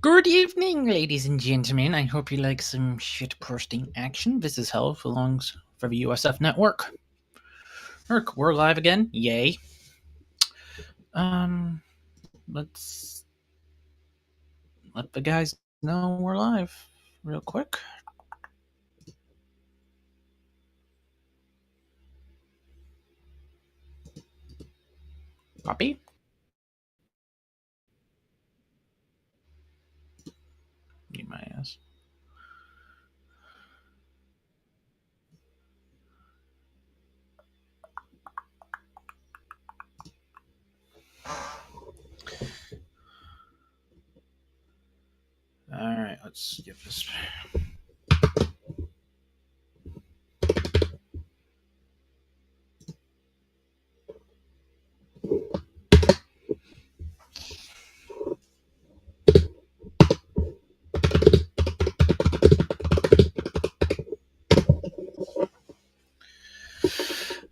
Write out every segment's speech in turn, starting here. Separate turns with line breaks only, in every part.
Good evening, ladies and gentlemen. I hope you like some shit posting action. This is Hell belongs for the USF network. We're live again. Yay. Let's let the guys know we're live real quick. Copy. Need my ass. Alright, let's give this.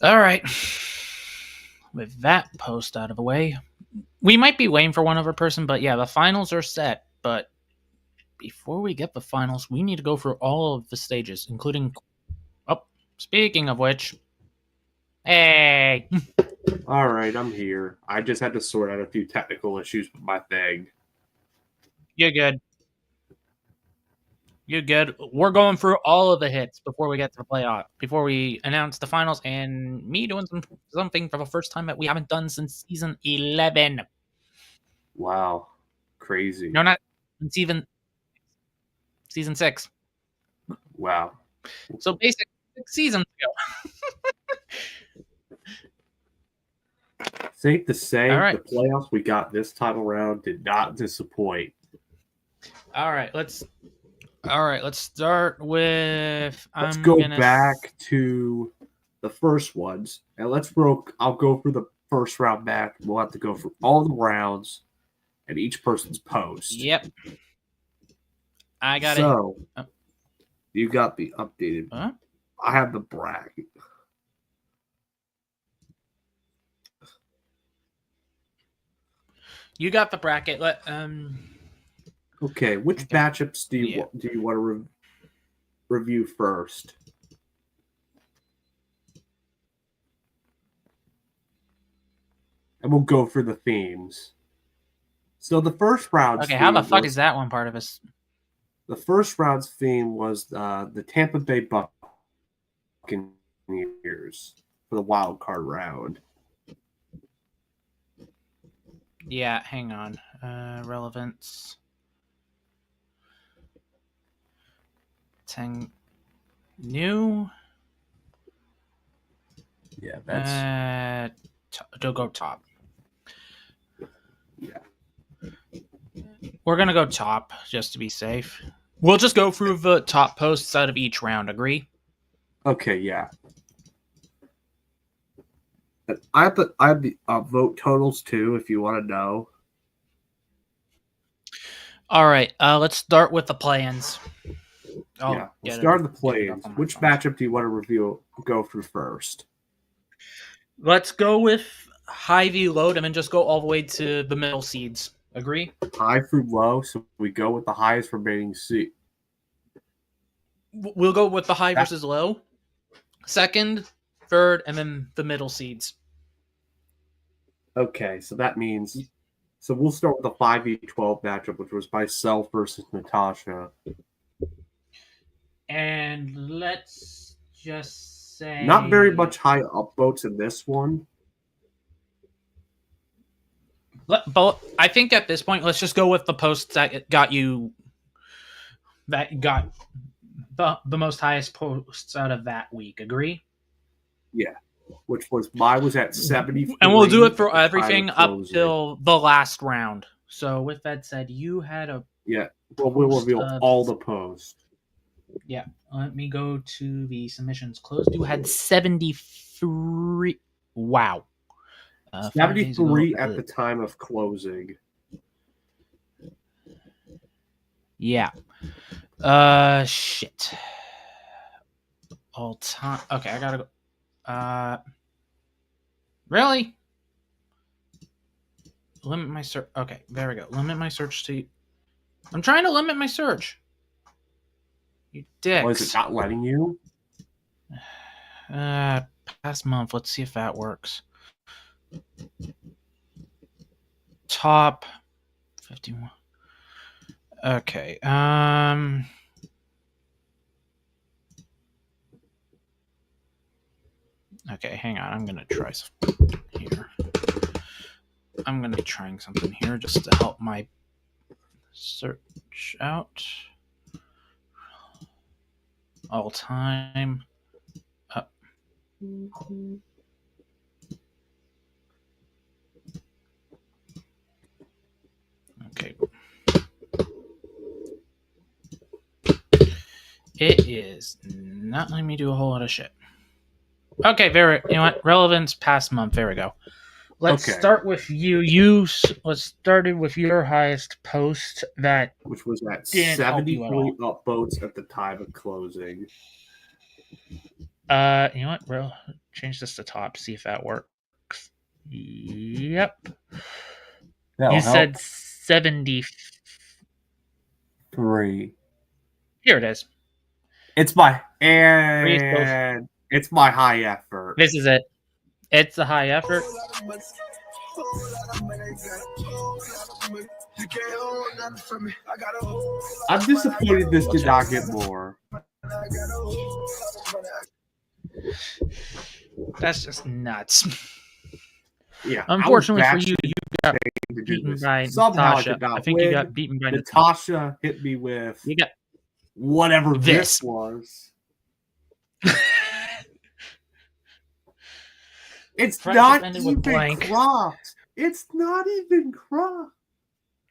Alright. With that post out of the way, we might be waiting for one other person, but yeah, the finals are set. But before we get the finals, we need to go through all of the stages, including. Oh, speaking of which. Hey!
All right, I'm here. I just had to sort out a few technical issues with my thing.
You're good. You're good. We're going through all of the hits before we get to the playoff, before we announce the finals, and me doing something for the first time that we haven't done since season 11.
Wow, crazy.
No, not even season 6.
Wow.
So basically 6 seasons ago.
Safe to say,
All right.
the playoffs we got this time around did not disappoint.
All right, let's start with.
Let's go back to the first ones, and I'll go for the first round back. We'll have to go for all the rounds and each person's post.
Yep. I got it.
So, you got the updated.
Huh?
I have the bracket.
You got the bracket.
Okay, which matchups do you want to review first? And we'll go for the themes. So the first round.
Okay, how the fuck is that one part of us?
The first round's theme was the Tampa Bay Buccaneers for the wild card round.
Yeah, hang on. Relevance. 10 new.
Yeah, that's.
Don't go top.
Yeah.
We're gonna go top just to be safe. We'll just go through the top posts out of each round. Agree?
Okay. Yeah. I have the vote totals too, if you want to know.
All right. Let's start with the play-ins.
We'll start with the play-ins. Which matchup do you want to go through first?
Let's go with high v low, and then just go all the way to the middle seeds. Agree?
High through low, so we go with the highest remaining seed.
We'll go with the high versus low. Second, third, and then the middle seeds.
Okay, so that means. So we'll start with the 5v12 matchup, which was myself versus Natasha.
And let's just say.
Not very much high up votes in this one.
But I think at this point, let's just go with the posts that got you. That got the most highest posts out of that week. Agree?
Yeah. Which was mine was at 70.
And we'll do it for everything up till the last round. So with that said, you had a.
Yeah. Well, we'll reveal all the posts.
Yeah. Let me go to the submissions closed. You had 73. Wow.
73 at the time of closing.
Yeah. Shit. All time. Okay, I gotta go. Really? Limit my search. Okay, there we go. Limit my search to I'm trying to limit my search. You dicks.
Or is it not letting you?
Past month. Let's see if that works. Top 51. Okay. Okay, hang on. I'm gonna try something here. I'm gonna be trying something here just to help my search out. All time. Up. Okay. It is not letting me do a whole lot of shit. Okay, you know what? Relevance past month. There we go. Let's start with you. Let's started with your highest post that,
which was at 73 upvotes at the time of closing.
You know what? We'll change this to top. See if that works. Yep. You said 73. Here it is.
It's my it's my high effort.
This is it. It's a high effort.
I'm disappointed this did not get more.
That's just nuts.
Yeah.
Unfortunately for you, you got beaten by Natasha. I think you got beaten by
Natasha. Hit me with
you got
whatever this was. It's not even cropped. It's not even cropped.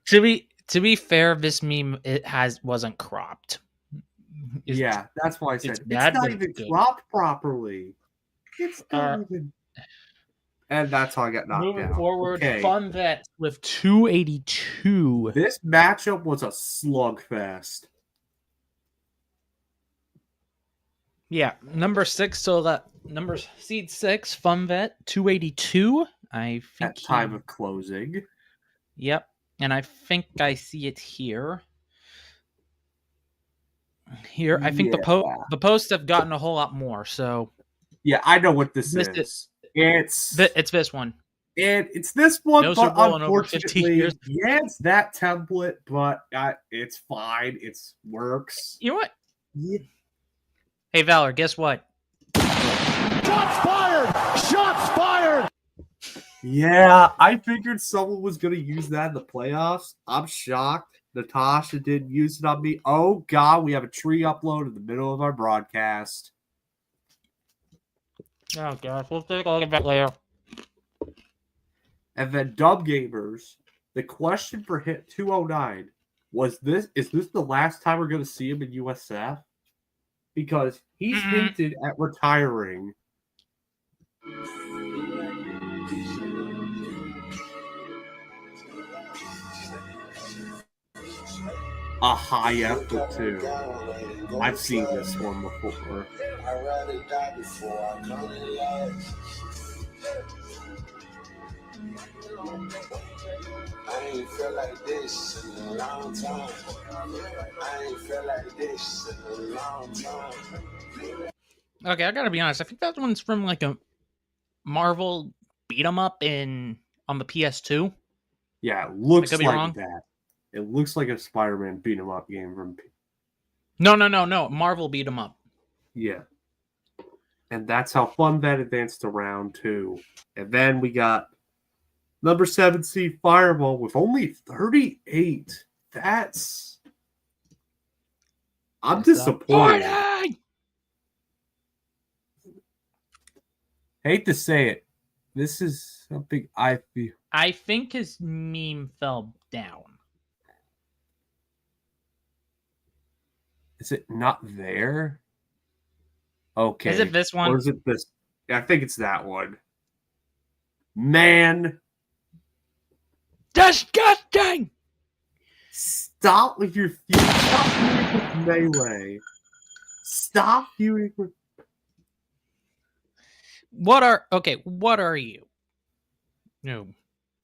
To be fair, this meme wasn't cropped.
Yeah, that's why I said it's not even cropped properly. It's not even. And that's how I got knocked
moving
down.
Forward, Fun Vet with 282.
This matchup was a slugfest.
Yeah, number 6. So that seed 6, Fun Vet, 282. I think
at time of closing.
Yep, and I think I see it here. I think the posts have gotten a whole lot more. So
yeah, I know what this is. It's
this one.
It's this one,
no
but unfortunately, yeah, it's that template, but it's fine. It works.
You know what?
Yeah.
Hey, Valor, guess what?
Shots fired! Shots fired!
Yeah, I figured someone was going to use that in the playoffs. I'm shocked Natasha didn't use it on me. Oh, God, we have a tree upload in the middle of our broadcast.
Oh, gosh, we'll take a look at that later.
And then Dub Gamers, the question for Hit 209 is this the last time we're going to see him in USF? Because he's hinted at retiring. A high effort too. I've seen this one before. I'd rather die before I come in life. I ain't felt like this in a long time.
Okay, I gotta be honest. I think that one's from like a Marvel beat 'em up on the PS2.
Yeah, it looks like that. It looks like a Spider-Man beat 'em up game from.
No. Marvel beat 'em up.
Yeah, and that's how Fun Vet advanced to round 2, and then we got number 7 seed Fireball with only 38. I'm disappointed. Hate to say it. This is something I feel.
I think his meme fell down.
Is it not there? Okay.
Is it this one?
Or is it this? I think it's that one. Man.
Disgusting!
Stop with your feud. Stop feuding with Melee. Stop feuding with.
What are you? No.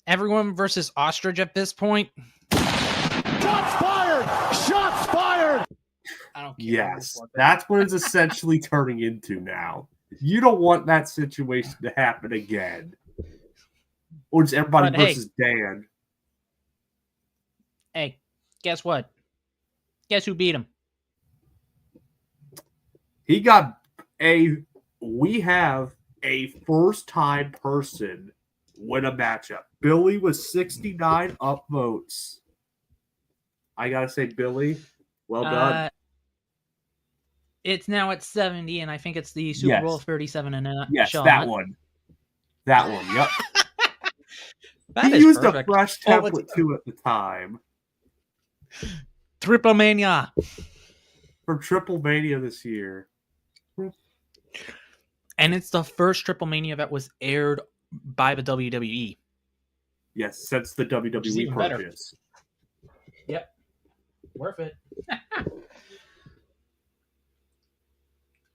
Everyone versus Ostrich at this point?
Shots fired!
I don't care.
Yes, that's what it's essentially turning into now. You don't want that situation to happen again. Or it's everybody
But,
versus Dan.
Hey, guess what? Guess who beat him?
We have a first-time person win a matchup. Billy was 69 upvotes. I gotta say, Billy, well done.
It's now at 70, and I think it's the Super Bowl 37 and a
Yes,
shot.
that one. That one, yep.
That
he
is
used
perfect.
a fresh template too at the time.
Triple Mania.
For Triple Mania this year.
And it's the first Triple Mania that was aired by the WWE.
Yes, since the WWE purchase.
Yep. Worth it.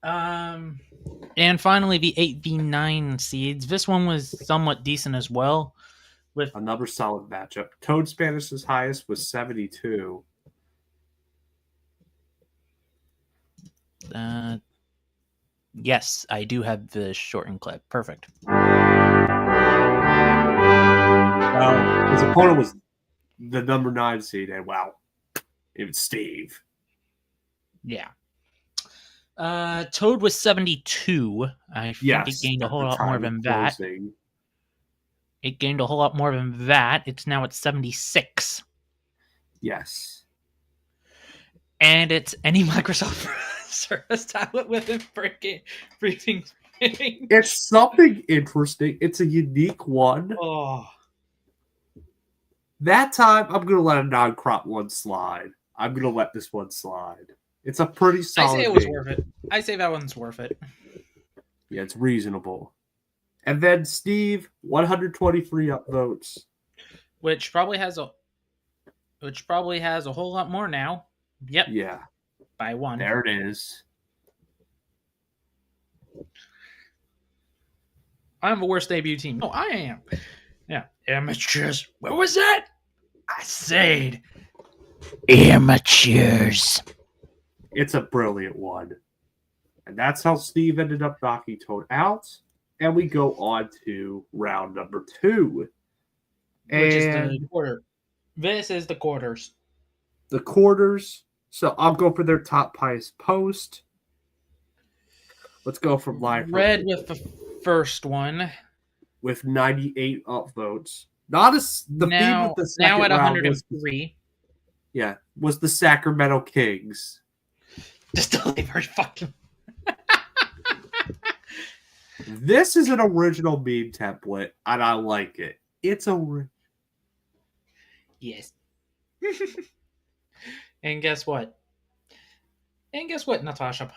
And finally, the 8v9 seeds. This one was somewhat decent as well. With
another solid matchup. Toad Spanish's highest was 72.
Yes, I do have the shortened clip. Perfect.
His opponent was the number 9 seed, and wow, it was Steve.
Yeah. Toad was 72. I think it gained a whole lot more than that. It gained a whole lot more than that. It's now at 76.
Yes.
And it's any Microsoft Surface tablet with a freaking
It's something interesting. It's a unique one.
Oh.
That time, I'm going to let a non-crop one slide. I'm going to let this one slide. It's a pretty solid
I say it was worth it. I say that one's worth it.
Yeah, it's reasonable. And then Steve, 123 upvotes.
Which probably has a whole lot more now. Yep.
Yeah.
By one.
There it is.
I'm the worst debut team. No, I am. Yeah. Amateurs. What was that? I said amateurs.
It's a brilliant one. And that's how Steve ended up knocking Toad out. And we go on to round number 2.
Which is the quarter. This is the quarters.
The quarters. So I'll go for their top highest post. Let's go from live.
Red with the first one.
With 98 upvotes. Not as the feed with the second
now at
round
103.
Was the Sacramento Kings.
Just totally very fucking.
This is an original meme template, and I like it. It's a
yes. And guess what? Natasha?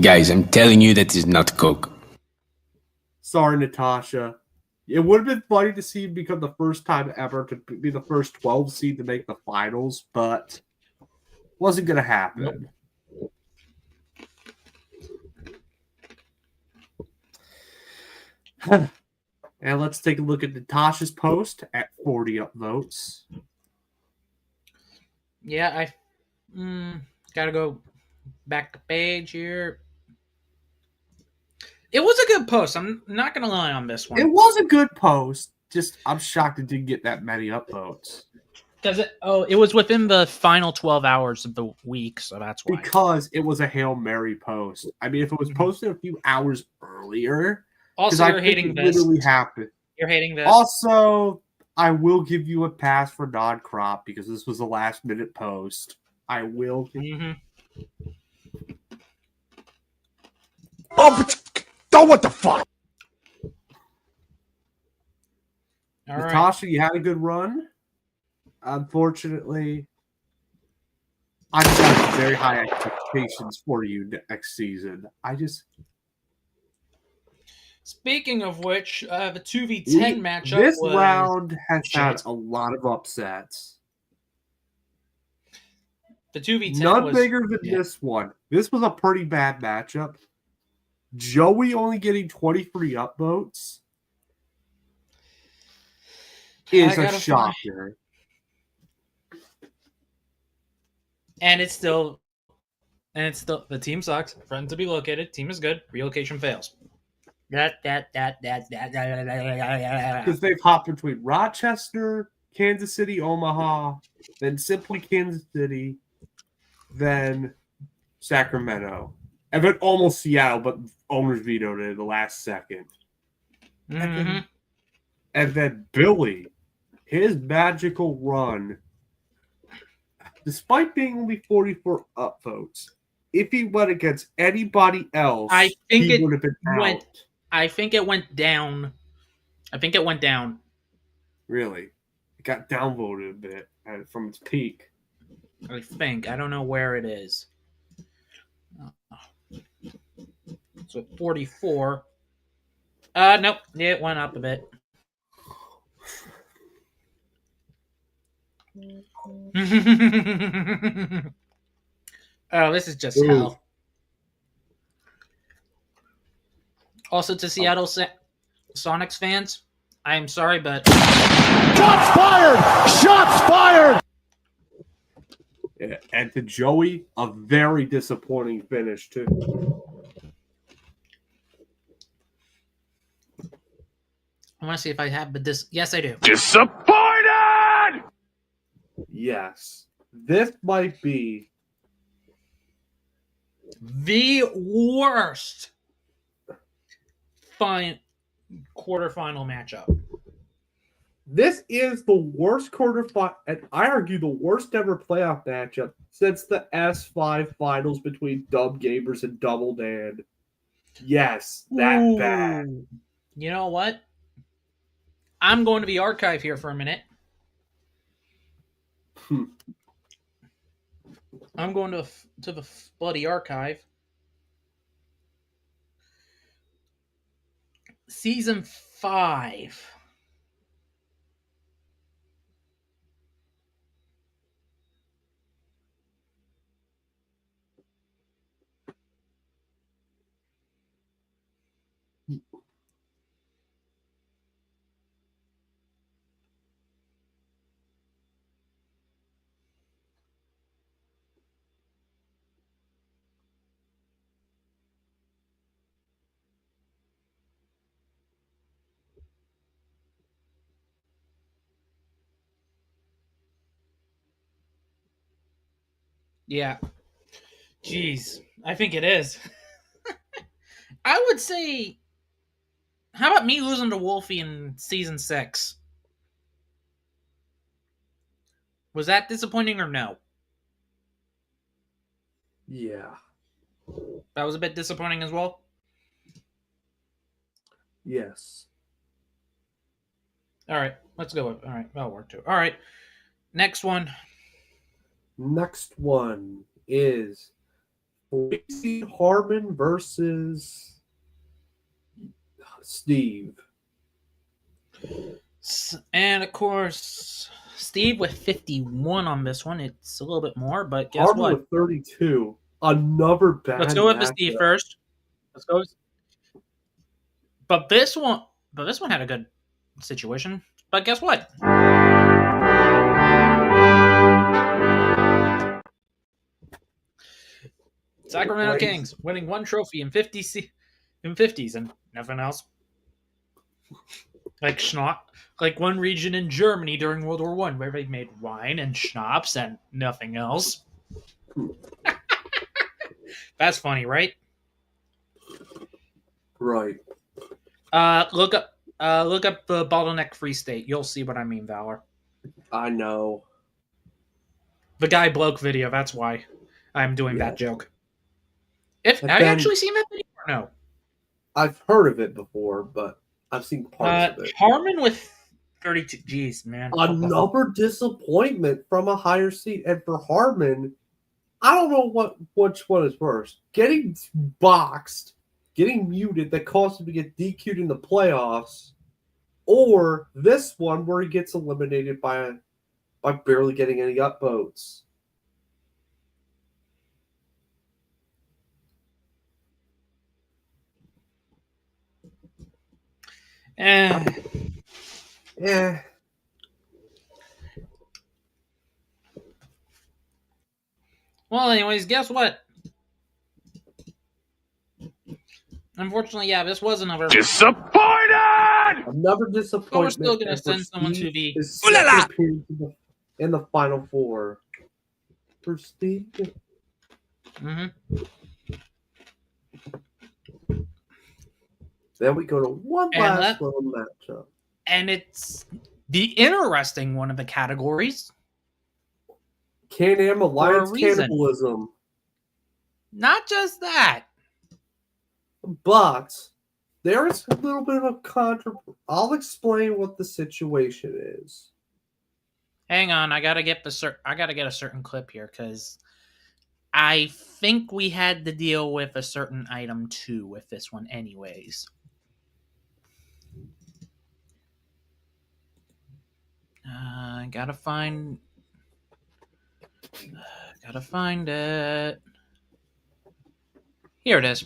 Guys, I'm telling you that is not Coke.
Sorry, Natasha. It would have been funny to see him become the first time ever to be the first 12 seed to make the finals, but wasn't going to happen.
Nope.
And let's take a look at Natasha's post at 40 upvotes.
Yeah, I gotta go back to page here. It was a good post. I'm not gonna lie on this one.
It was a good post. Just I'm shocked it didn't get that many upvotes.
It was within the final 12 hours of the week, so that's why.
Because it was a Hail Mary post. I mean, if it was posted a few hours earlier.
Also, you're hating this.
Literally happened.
You're hating this.
Also, I will give you a pass for non-crop because this was a last-minute post. I will.
Oh, but what the fuck?
All
Natasha, you had a good run. Unfortunately, I just have very high expectations for you next season.
Speaking of which, the 2v10 matchup.
This round has had a lot of upsets.
The 2v10
none bigger than this one. This was a pretty bad matchup. Joey only getting 23 upvotes is a shocker.
And it's still And it's still the team sucks. Friend to be located. Team is good. Relocation fails.
Because they've hopped between Rochester, Kansas City, Omaha, then simply Kansas City, then Sacramento, and then almost Seattle, but owners vetoed it at the last second.
Mhm.
And then Billy, his magical run, despite being only 44 upvotes, if he went against anybody else,
I think
he
it
would have been
went-
out.
I think it went down.
Really. It got downvoted a bit from its peak.
I think. I don't know where it is. So 44. Nope. It went up a bit. Oh, this is just
Ooh.
hell. Also, to Seattle Sonics fans, I am sorry, but
Shots fired! Shots fired!
Yeah, and to Joey, a very disappointing finish, too.
I want to see if I have this. Yes, I do.
Disappointed!
Yes. This might be
The worst quarterfinal matchup.
This is the worst quarterfinal, and I argue the worst ever playoff matchup since the S5 finals between Dub Gamers and Double Dan. Yes, that bad.
You know what? I'm going to the archive here for a minute. I'm going to the bloody archive. Season 5. Yeah. Jeez. I think it is. I would say, how about me losing to Wolfie in season 6? Was that disappointing or no?
Yeah.
That was a bit disappointing as well.
Yes.
All right, let's go. All right, that'll work too. All right, next one.
Next one is Tracy Harmon versus Steve.
And of course, Steve with 51 on this one. It's a little bit more, but guess
Harmon
what?
with 32. Another bad
Let's go with the
matchup.
Steve first. Let's go. But this one had a good situation. But guess what? Sacramento Kings winning one trophy in 50s and nothing else. Like Schnapp, like one region in Germany during World War I, where they made wine and schnapps and nothing else. That's funny, right?
Right.
Look up the bottleneck free state. You'll see what I mean, Valor.
I know.
The guy bloke video. That's why I'm doing that joke. Have you
then-
actually seen that video or no?
I've heard of it before, but I've seen parts of it.
Harmon with 32. Jeez, man.
Another disappointment from a higher seed. And for Harmon, I don't know which one is worse. Getting boxed, getting muted that caused him to get DQ'd in the playoffs, or this one where he gets eliminated by barely getting any upvotes.
Yeah. Well, anyways, guess what? Unfortunately, yeah, this was another.
Disappointed!
Another disappointment.
But we're still going to
and
send someone to
Prestige
the.
is
Ooh la
second
la!
appearance in the Final Four. Prestige.
Mm-hmm.
Then we go to one
And
last little matchup.
And it's the interesting one of the categories.
Can-Am Alliance
reason.
Cannibalism.
Not just that.
But there is a little bit of a controversy. I'll explain what the situation is.
Hang on, I gotta get a certain clip here because I think we had to deal with a certain item too with this one, anyways. Gotta find it. Here it is.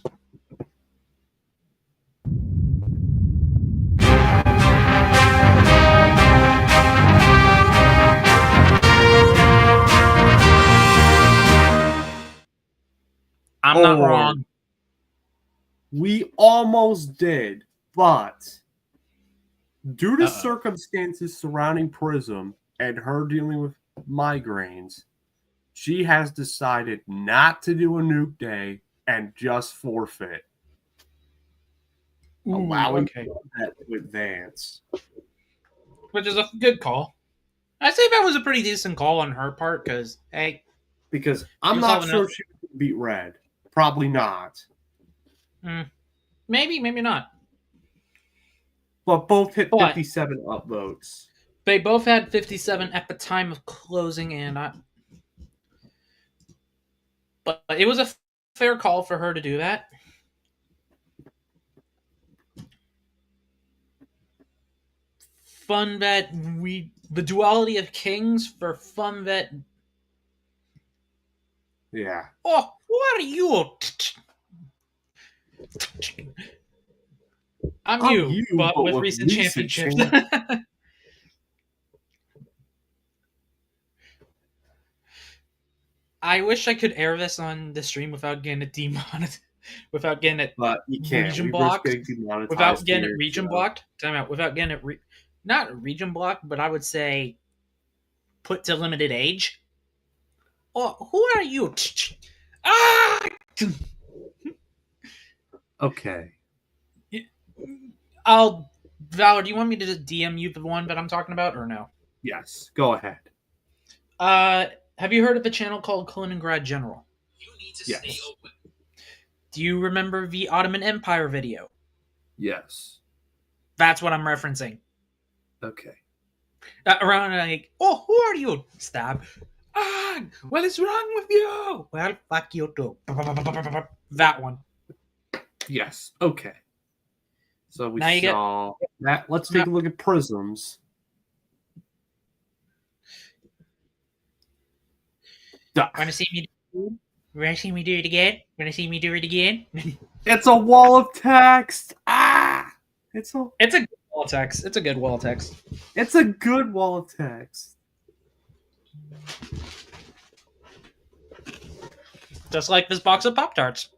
I'm not wrong.
We almost did, but due to circumstances surrounding Prism and her dealing with migraines, she has decided not to do a nuke day and just forfeit, allowing that to advance.
Which is a good call. I'd say that was a pretty decent call on her part because, hey.
Because I'm not sure she would beat Red. Probably not.
Maybe not.
But both hit 57 upvotes.
They both had 57 at the time of closing, but it was a fair call for her to do that. Fun Vet, the duality of kings for Fun Vet.
Yeah.
Oh, what are you? I'm you, but with recent championships. I wish I could air this on the stream without getting it demonetized. Without getting it
but you can't.
Region blocked. Without getting it region blocked. Time out. Without getting it not region blocked, but I would say put to limited age. Oh, who are you? Ah!
Okay.
Val, do you want me to just DM you the one that I'm talking about, or no?
Yes, go ahead.
Have you heard of a channel called Kaliningrad General?
You need to stay open.
Do you remember the Ottoman Empire video?
Yes.
That's what I'm referencing.
Okay.
Around like, oh, who are you? Stab. Ah, what is wrong with you? Well, fuck you too. That one.
Yes. Okay. So we saw that. Let's take a look at Prisms.
Want to see me do it? Want to see me do it again? Want to see me do it again?
It's a wall of text. It's a
good wall of text. It's a good wall of text.
It's a good wall of text.
Just like this box of Pop-Tarts.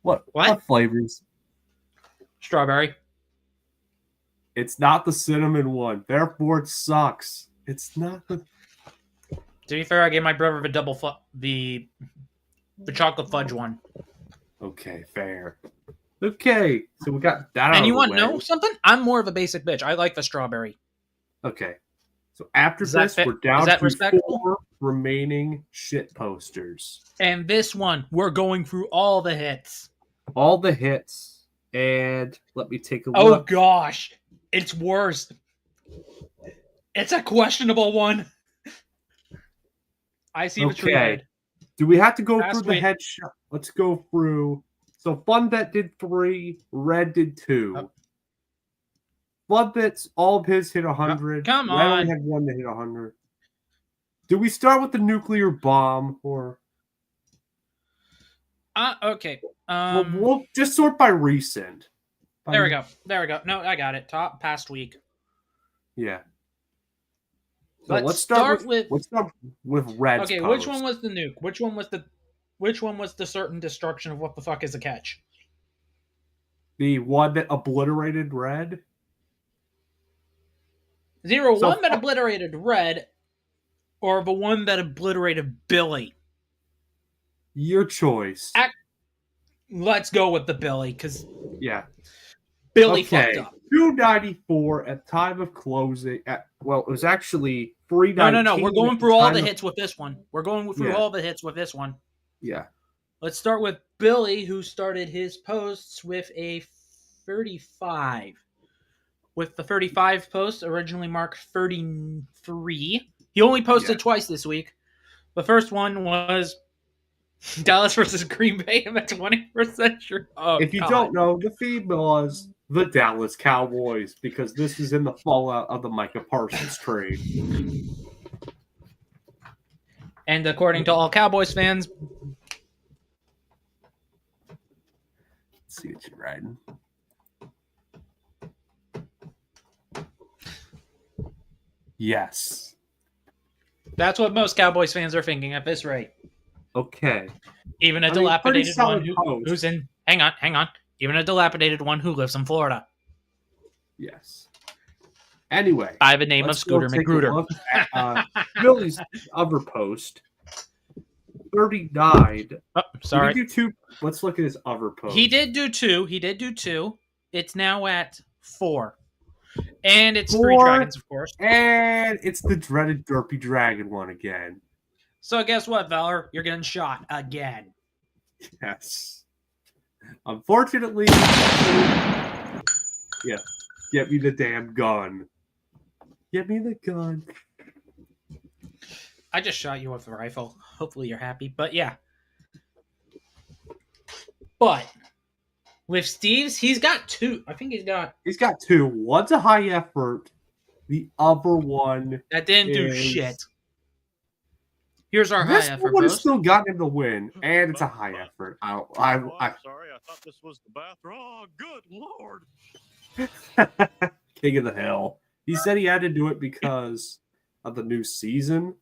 What flavors?
Strawberry.
It's not the cinnamon one. Therefore, it sucks. It's not the.
To be fair, I gave my brother the chocolate fudge one.
Okay, fair. Okay, so we got that.
And you want to know something? I'm more of a basic bitch. I like the strawberry.
Okay, so after this, we're down to 4 remaining shit posters.
And this one, we're going through all the hits.
All the hits, and let me take a look.
Oh gosh, it's worse. It's a questionable one. I see the tree head.
Do we have to go through the headshot? Let's go through. So Funbet did 3, Red did 2. Funbet's all of his hit 100.
Come on.
Red only had 1 to hit 100. Do we start with the nuclear bomb or?
Okay.
We'll just sort by recent.
There we go. No, I got it. Top past week.
Yeah. So let's start with Red.
Okay, which one was the nuke? Which Which one was the certain destruction of what the fuck is a catch?
The one that obliterated Red?
0-1 that obliterated Red, or the one that obliterated Billy?
Your choice.
Let's go with the Billy, because
Yeah.
Billy fucked up.
294 at time of closing. It was actually 319.
No. We're going through all the hits with this one. We're going through all the hits with this one.
Yeah.
Let's start with Billy, who started his posts with a 35. With the 35 post, originally marked 33. He only posted twice this week. The first one was Dallas versus Green Bay. I'm at 20% sure. Oh,
if you don't know, the feed was the Dallas Cowboys, because this is in the fallout of the Micah Parsons trade.
And according to all Cowboys fans,
let's see what you're writing. Yes.
That's what most Cowboys fans are thinking at this rate.
Okay.
Even a dilapidated one who's in... Hang on. Even a dilapidated one who lives in Florida.
Yes. Anyway.
By the name of Scooter McGruder.
Billy's other post. 30 died.
Oh, sorry.
Did he do 2? Let's look at his other post.
He did do 2. It's now at 4. And it's 3 dragons, of course.
And it's the dreaded Derpy Dragon one again.
So guess what, Valor? You're getting shot again.
Yes. Unfortunately, yeah. Get me the damn gun. Get me the gun.
I just shot you with a rifle. Hopefully you're happy. But yeah. But with Steve's, he's got 2. I think he's got
2. One's a high effort. The other one
that didn't do shit. Here's our high effort.
This one has still gotten him to win, and it's a high effort. I'm
sorry. I thought this was the bathroom. Oh, good lord.
King of the Hill. He said he had to do it because of the new season.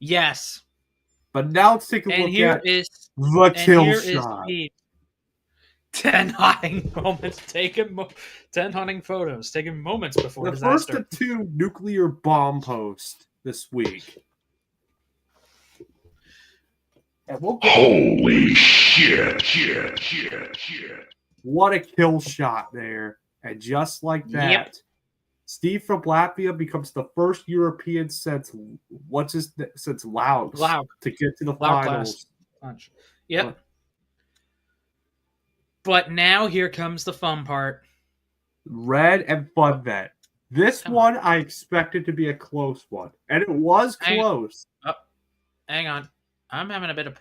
Yes.
But now let's take a look at the kill shot.
10 hunting moments taken. 10 hunting photos taken moments before disaster.
The first of 2 nuclear bomb posts this week.
Holy shit.
What a kill shot there. And just like that, Steve from Latvia becomes the first European since Laos to get to the finals.
Yep. But now here comes the fun part.
Red and Fun Vet. This one I expected to be a close one. And it was close.
Hang on. I'm having a bit of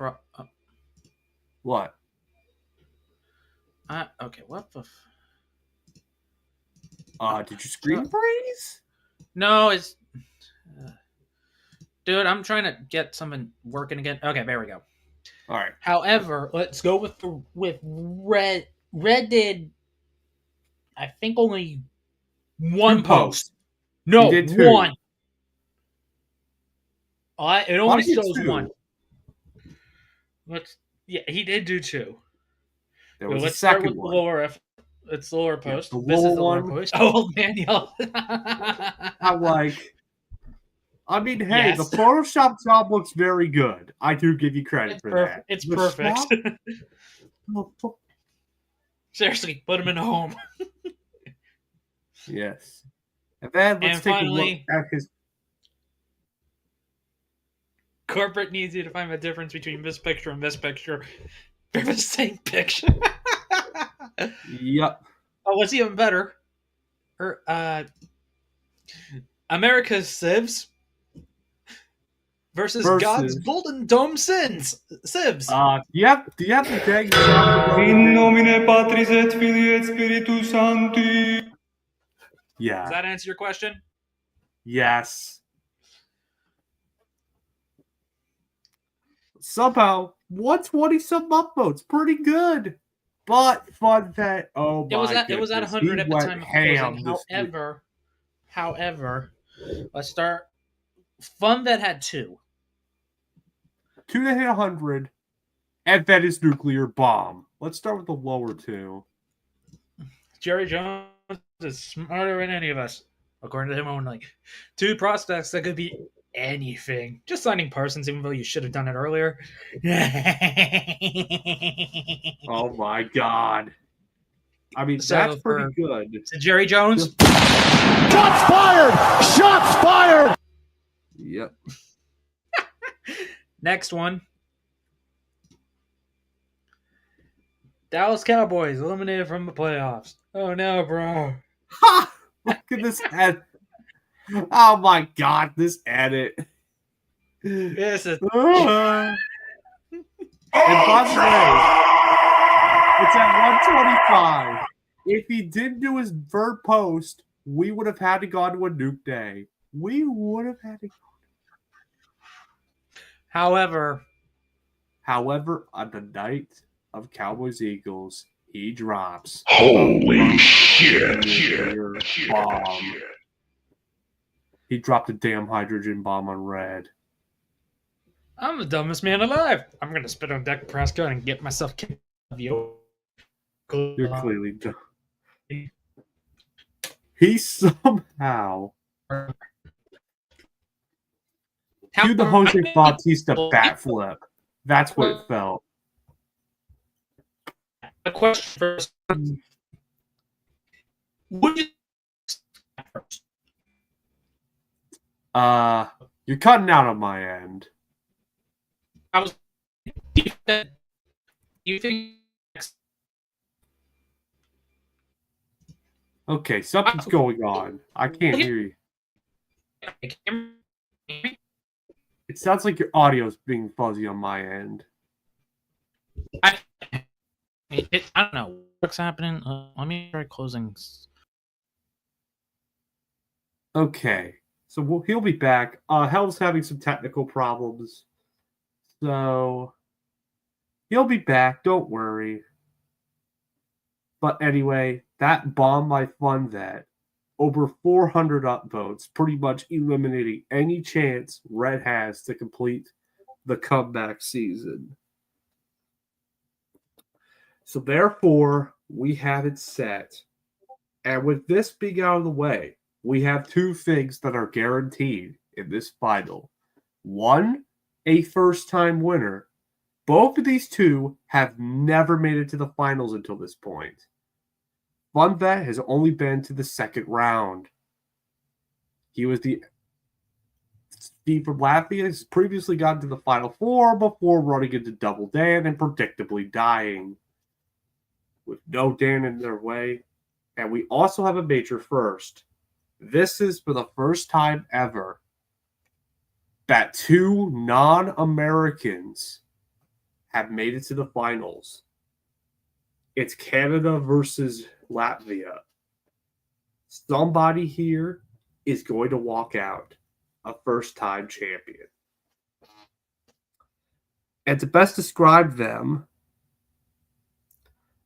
What?
Okay, what the
did you screen freeze?
No, it's dude, I'm trying to get something working again. Okay, there we go.
All right.
However, let's go with Red. Red did, I think, only 1 post. No, 1. It only shows 1. He did do 2.
There was a second one.
It's the lower post.
The
this is the
lower
lower post. Oh, man, y'all.
I'm like, I mean, hey, the Photoshop job looks very good. I do give you credit for that.
It's perfect. Seriously, put him in a home.
Yes. And then let's take a look at his.
Corporate needs you to find the difference between this picture and this picture. They're the same picture.
Yep.
Oh, what's even better? America's Sieves versus God's Golden Dome Sieves.
Yep. Do you have the tag?
In nomine Patris et Filii et Spiritus Sancti.
Yeah.
Does that answer your question?
Yes. Somehow, 120-some upvotes. Pretty good. But Fun Vet, oh my goodness.
It was at 100 at the time of closing. However, let's start. Fun Vet had 2.
2 to hit 100. and then his nuclear bomb. Let's start with the lower two.
Jerry Jones is smarter than any of us, according to him only. Two prospects that could be anything. Just signing Parsons, even though you should have done it earlier.
Oh my God. I mean,
So
that's pretty
for-
good.
So Jerry Jones.
Shots fired! Shots fired!
Yep.
Next one. Dallas Cowboys eliminated from the playoffs. Oh no, bro.
Ha! Look at this edit. Oh my God, this edit.
This is
And by the way, it's at 125. If he didn't do his third post, we would have had to go to a nuke day. We would have had to.
However,
On the night of Cowboys Eagles, he drops.
Holy shit!
nuclear bomb. He dropped a damn hydrogen bomb on Red.
I'm the dumbest man alive. I'm gonna spit on Dak Prescott and get myself kicked out of you.
You're clearly dumb. He somehow do the Jose Bautista bat flip. That's what it felt.
A question first. Would you first?
You're cutting out on my end.
I was. You think?
Okay, something's going on. I can't hear you. It sounds like your audio's being fuzzy on my end.
I don't know what's happening. Let me try closing.
Okay, so he'll be back. Helm's having some technical problems, so he'll be back. Don't worry. But anyway, that bomb by FunVet, over 400 upvotes, pretty much eliminating any chance Red has to complete the comeback season. So therefore, we have it set. And with this being out of the way, we have two things that are guaranteed in this final. One, a first-time winner. Both of these two have never made it to the finals until this point. FunVet has only been to the second round. He was Steve from Latvia has previously gotten to the Final Four before running into Double Dan and predictably dying. With no Dan in their way. And we also have a major first. This is for the first time ever that two non-Americans have made it to the finals. It's Canada versus Latvia. Somebody here is going to walk out a first-time champion. And to best describe them,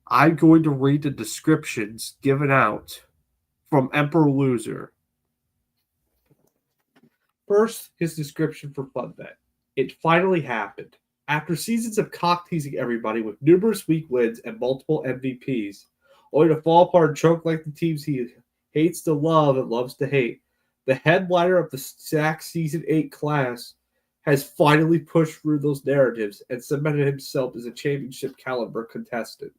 I'm going to read the descriptions given out from Emperor Loser. First, his description for FunVet. It finally happened. After seasons of cock-teasing everybody with numerous weak wins and multiple MVPs, only to fall apart and choke like the teams he hates to love and loves to hate, the headliner of the SAC Season 8 class has finally pushed through those narratives and cemented himself as a championship caliber contestant.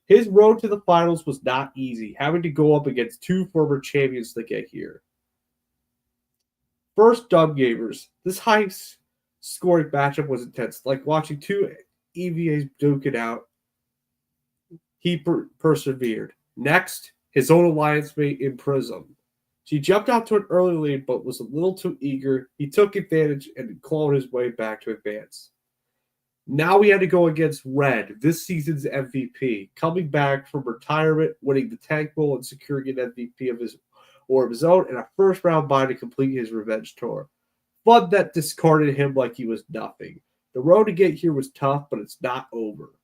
His road to the finals was not easy, having to go up against two former champions to get here. First, Dub Gamers. This high-scoring matchup was intense, like watching two EVAs duke it out. He persevered. Next, his own alliance mate in Prism. She jumped out to an early lead, but was a little too eager. He took advantage and clawed his way back to advance. Now we had to go against Red, this season's MVP, coming back from retirement, winning the Tank Bowl, and securing an MVP of his own, and a first-round bye to complete his revenge tour. FunVet discarded him like he was nothing. The road to get here was tough, but it's not over.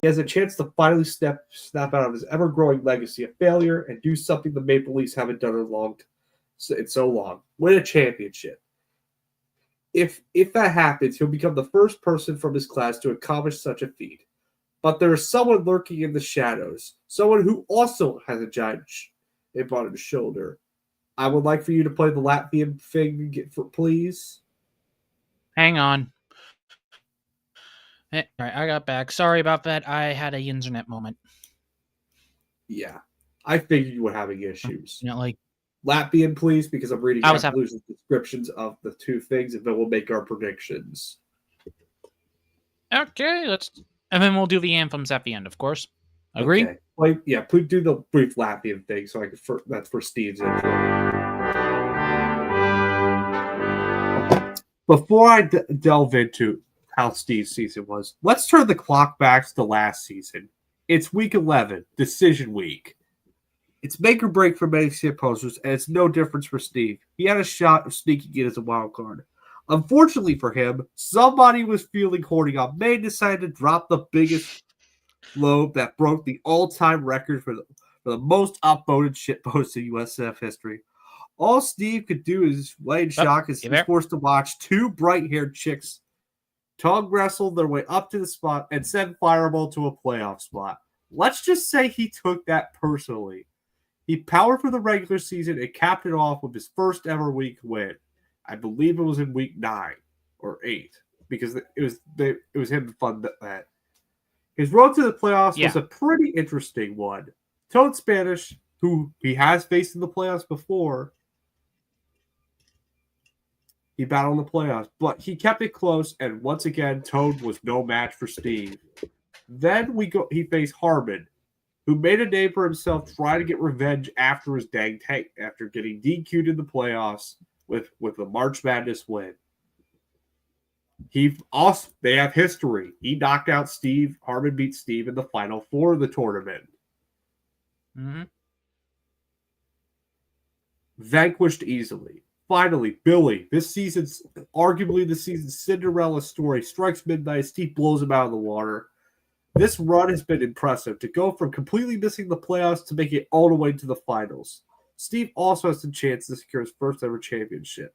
He has a chance to finally snap out of his ever-growing legacy of failure and do something the Maple Leafs haven't done in so long. Win a championship. If that happens, he'll become the first person from his class to accomplish such a feat. But there is someone lurking in the shadows, someone who also has a giant chip on his shoulder. I would like for you to play the Latvian thing, please.
Hang on. All right, I got back. Sorry about that. I had a internet moment.
Yeah, I figured you were having issues.
You know, like
Latvian, please, because I'm reading
I was having.
Appaloosa's descriptions of the two things, and then we'll make our predictions.
Okay, and then we'll do the anthems at the end, of course. Agree?
Okay. Well, yeah, please do the brief Latvian thing, so I can. That's for Steve's intro. Before I delve into how Steve's season was, let's turn the clock back to the last season. It's week 11, decision week. It's make or break for many shit posters, and it's no difference for Steve. He had a shot of sneaking in as a wild card. Unfortunately for him, somebody was feeling horny on May and decided to drop the biggest load that broke the all-time record for the most upvoted shitpost in USF history. All Steve could do is lay in shock as he was forced to watch two bright-haired chicks tongue wrestle their way up to the spot and send Fireball to a playoff spot. Let's just say he took that personally. He powered for the regular season and capped it off with his first ever week win. I believe it was in week 9 or 8 because it was him fun that. His road to the playoffs was a pretty interesting one. Toad Spanish, who he has faced in the playoffs before, he battled in the playoffs, but he kept it close, and once again, Toad was no match for Steve. Then he faced Harmon, who made a name for himself trying to get revenge after his dang tank, after getting DQ'd in the playoffs with the March Madness win. They have history. He knocked out Steve. Harmon beat Steve in the Final Four of the tournament.
Mm-hmm.
Vanquished easily. Finally, Billy, arguably the season's Cinderella story, strikes midnight. Steve blows him out of the water. This run has been impressive. To go from completely missing the playoffs to make it all the way to the finals. Steve also has the chance to secure his first ever championship.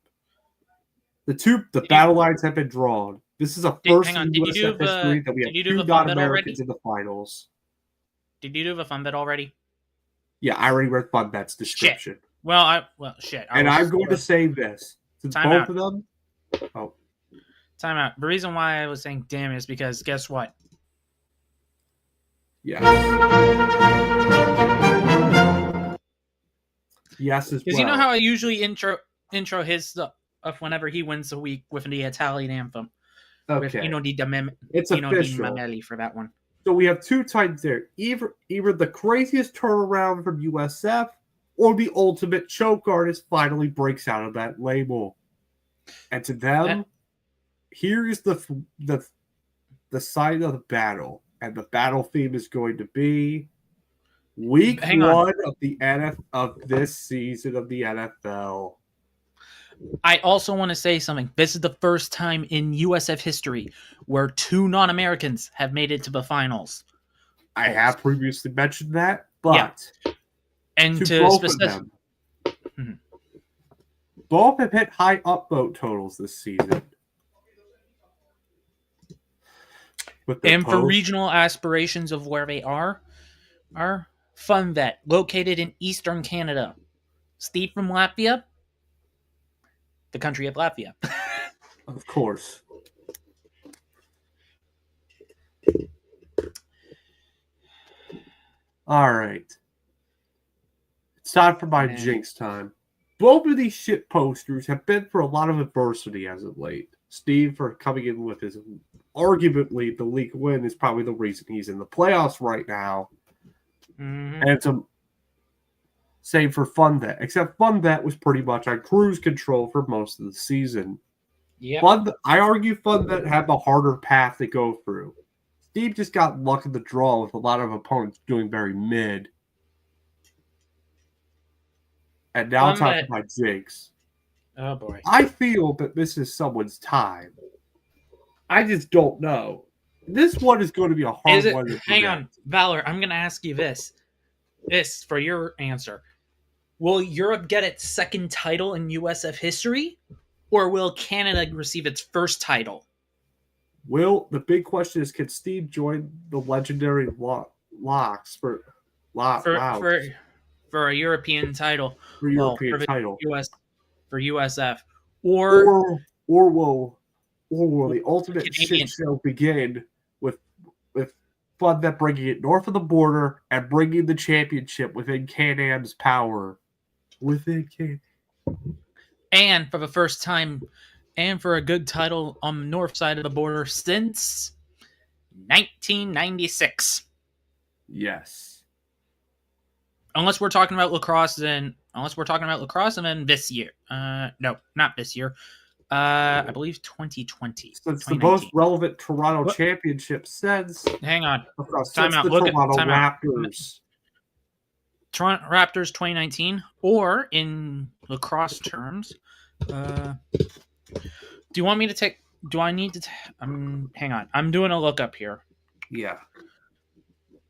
The battle lines have been drawn. This is a first in USF history that we have two non-Americans in the finals.
Did you do the fun bet already?
Yeah, I already read Fun Bet's description.
Shit. Well, shit.
I'm going to say this. Since both of them... Oh.
Time out. The reason why I was saying damn is because guess what?
Yeah. Yes, as well.
Because you know how I usually intro his stuff whenever he wins a week with the Italian anthem.
Okay.
It's official for that one.
So we have two titans there. Either the craziest turnaround from USF or the ultimate choke artist finally breaks out of that label. And to them, here is the side of the battle. And the battle theme is going to be week 1 of this season of the NFL.
I also want to say something. This is the first time in USF history where two non-Americans have made it to the finals.
I have previously mentioned that, but
and
to both of them, both have hit high upvote totals this season.
And for regional aspirations of where they are Fun Vet, located in Eastern Canada. Steve from Latvia, the country of Latvia.
Of course. All right. It's time for my jinx time. Both of these shit posters have been for a lot of adversity as of late. Steve, for coming in with his arguably the league win, is probably the reason he's in the playoffs right now.
Mm-hmm.
And it's a same for Fun Vet, except Fun Vet was pretty much on cruise control for most of the season.
Yeah,
I argue Fun Vet had the harder path to go through. Steve just got luck of the draw with a lot of opponents doing very mid. And now it's time for my jinx.
Oh boy.
I feel that this is someone's time. I just don't know. This one is going to be a hard one to
hang on, Valor, I'm going to ask you this for your answer. Will Europe get its second title in USF history? Or will Canada receive its first title?
The big question is, can Steve join the legendary Locks for
For a European title?
European
For
title?
for USF.
Or will the ultimate
Canadian.
shit show begin with Fun that bringing it north of the border and bringing the championship within Can-Am's power? Within Can.
And for the first time, and for a good title on the north side of the border since 1996.
Yes.
Unless we're talking about lacrosse, then this year. No, not this year. I believe 2020.
So it's the most relevant Toronto championship since.
Hang on.
Since the Toronto Raptors.
Toronto Raptors 2019, or in lacrosse terms, do you want me to take? Do I need to? Hang on. I'm doing a lookup here.
Yeah.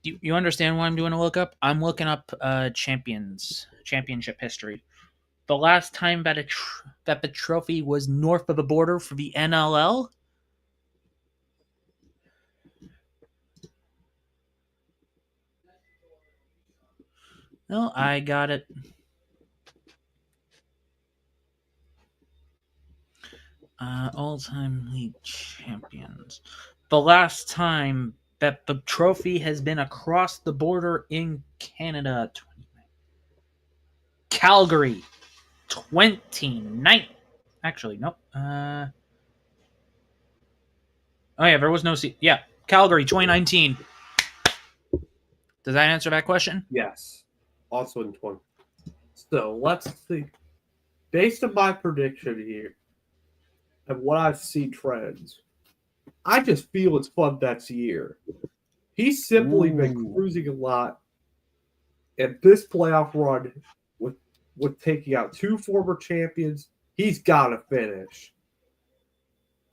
You understand why I'm doing a lookup? I'm looking up championship history. The last time that that the trophy was north of the border for the NLL. No, I got it. All-time league champions. The last time that the trophy has been across the border in Canada. Calgary. 29. Actually, nope. Oh yeah, there was no Yeah, Calgary 2019. Does that answer that question?
Yes. Also in 20. So let's see. Based on my prediction here and what I've seen trends, I just feel it's Fun That's year. He's simply been cruising a lot, and this playoff run with taking out two former champions, he's got to finish.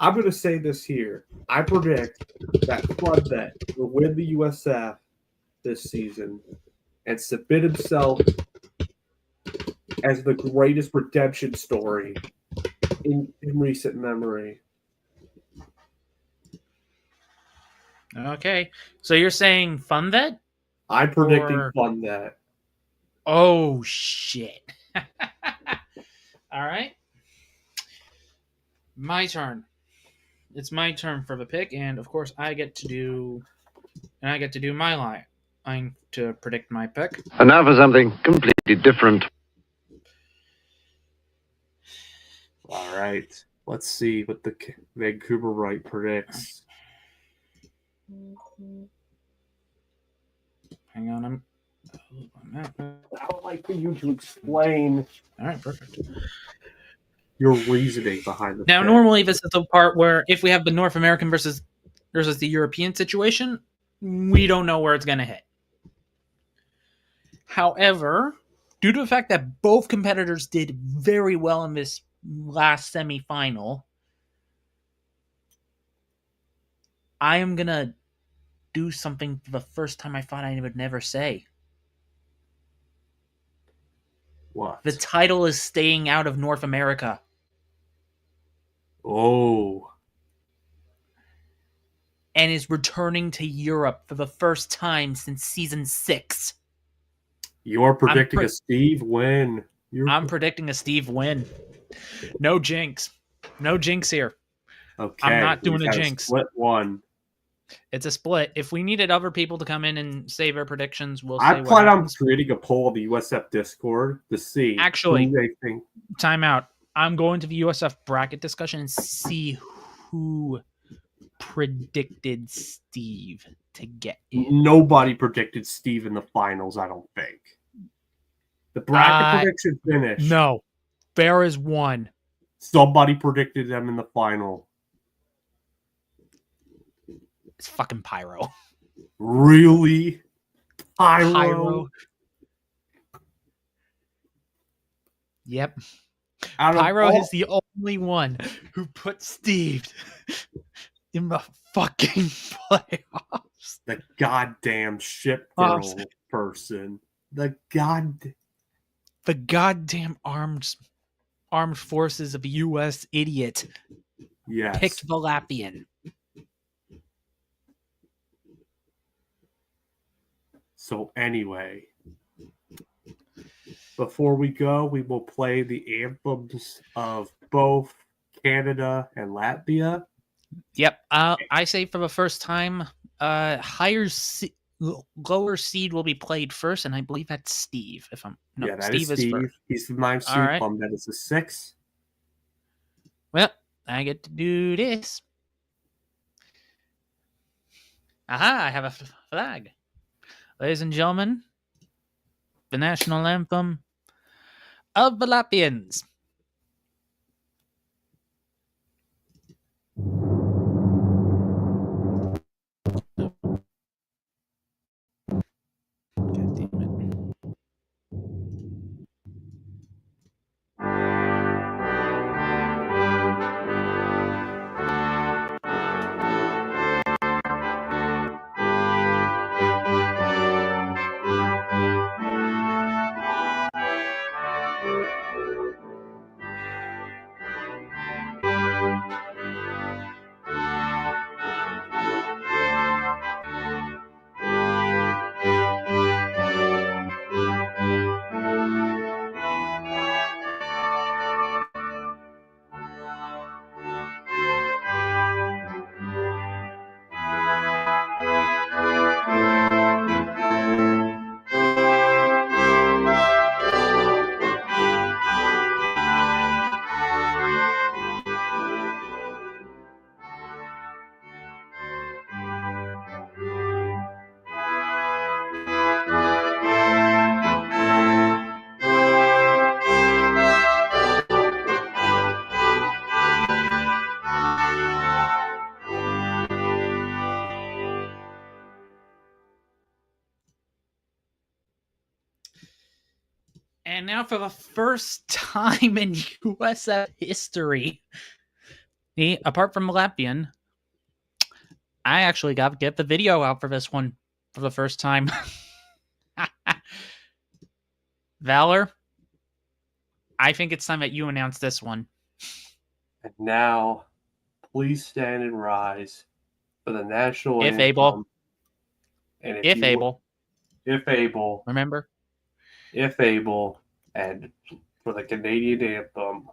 I'm going to say this here. I predict that Fun That will win the USF this season and submit himself as the greatest redemption story in recent memory.
Okay. So you're saying Fun That?
I'm predicting Fun That.
Oh, shit. All right. My turn. It's my turn for the pick, and of course I get to do my line. I'm to predict my pick.
And now for something completely different.
All right. Let's see what the Vancouver Right predicts.
Hang on,
I would like for you to explain.
All right, perfect.
Your reasoning behind the
Now, normally this is the part where if we have the North American versus the European situation, we don't know where it's going to hit. However, due to the fact that both competitors did very well in this last semifinal, I am going to do something for the first time I thought I would never say.
What?
The title is staying out of North America.
Oh.
And is returning to Europe for the first time since season 6.
You're predicting a Steve win.
I'm predicting a Steve win. No jinx. No jinx here.
Okay.
I'm not doing a jinx.
Split one.
It's a split. If we needed other people to come in and say their predictions, we'll
I
say
plan on creating a poll of the USF Discord to see
actually
who they think.
Time out. I'm going to the USF bracket discussion and see who predicted Steve to get in.
Nobody predicted Steve in the finals, I don't think. The bracket prediction finished.
No. There is one.
Somebody predicted them in the final.
It's fucking Pyro.
Really? Pyro?
Yep. Pyro is the only one who put Steve in the fucking playoffs.
The goddamn ship girl person. The goddamn armed
armed forces of a U.S. idiot
Yes.
picked Valapian.
So anyway, before we go, we will play the anthems of both Canada and Latvia.
Yep. I say for the first time, lower seed will be played first, and I believe that's Steve.
Yeah, that
Steve
is Steve.
first.
He's the 9th
All
seed.
right.
That is the 6th.
Well, I get to do this. Aha! I have a flag, ladies and gentlemen. The national anthem of the Latvians. God damn it. And now, for the first time in USF history, apart from Latvian, I actually got to get the video out for this one for the first time. Valor, I think it's time that you announce this one.
And now, please stand and rise for the national
If
anthem.
able.
And
If able.
If able.
Remember?
If able. And for the Canadian anthem.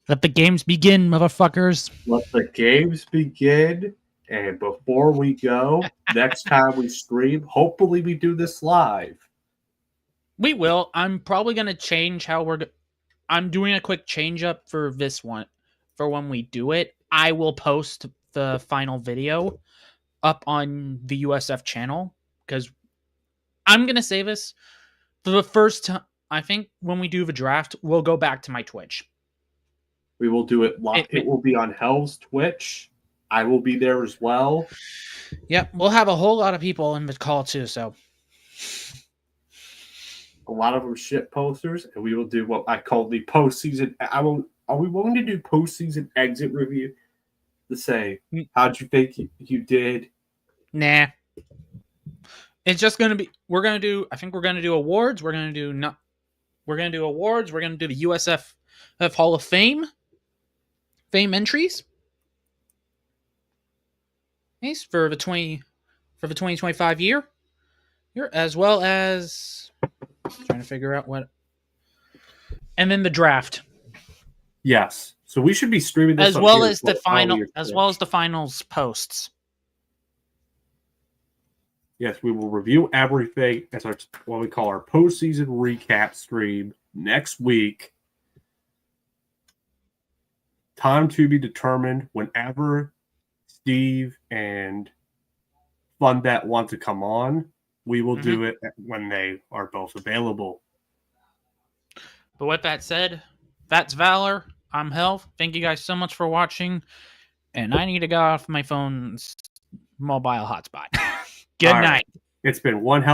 Let the games begin, motherfuckers.
Let the games begin. And before we go, next time we stream, hopefully we do this live.
We will. I'm probably going to change how I'm doing a quick change up for this one. For when we do it, I will post the final video up on the USF channel, because I'm going to say this for the first time. I think when we do the draft, we'll go back to my Twitch.
We will do it live. It will be on Hell's Twitch. I will be there as well.
Yep, we'll have a whole lot of people in the call too, so.
A lot of them shit posters, and we will do what I call the postseason. Are we willing to do postseason exit review? to say. How'd you think you did?
Nah. It's just gonna be. We're gonna do. I think we're gonna do awards. We're gonna do not. We're gonna do awards. We're gonna do the USF Hall of Fame entries. Nice for the 2025 year. As well as trying to figure out what. And then the draft.
Yes. So we should be streaming this
as well
here
as the
for
final
earlier
as
today.
well as the finals posts.
Yes, we will review everything as our what we call our postseason recap stream next week. Time to be determined whenever Steve and FunBet want to come on. We will do it when they are both available.
But with that said, that's Valor. I'm Health. Thank you guys so much for watching. And I need to get off my phone's mobile hotspot. Good night.
It's been one hell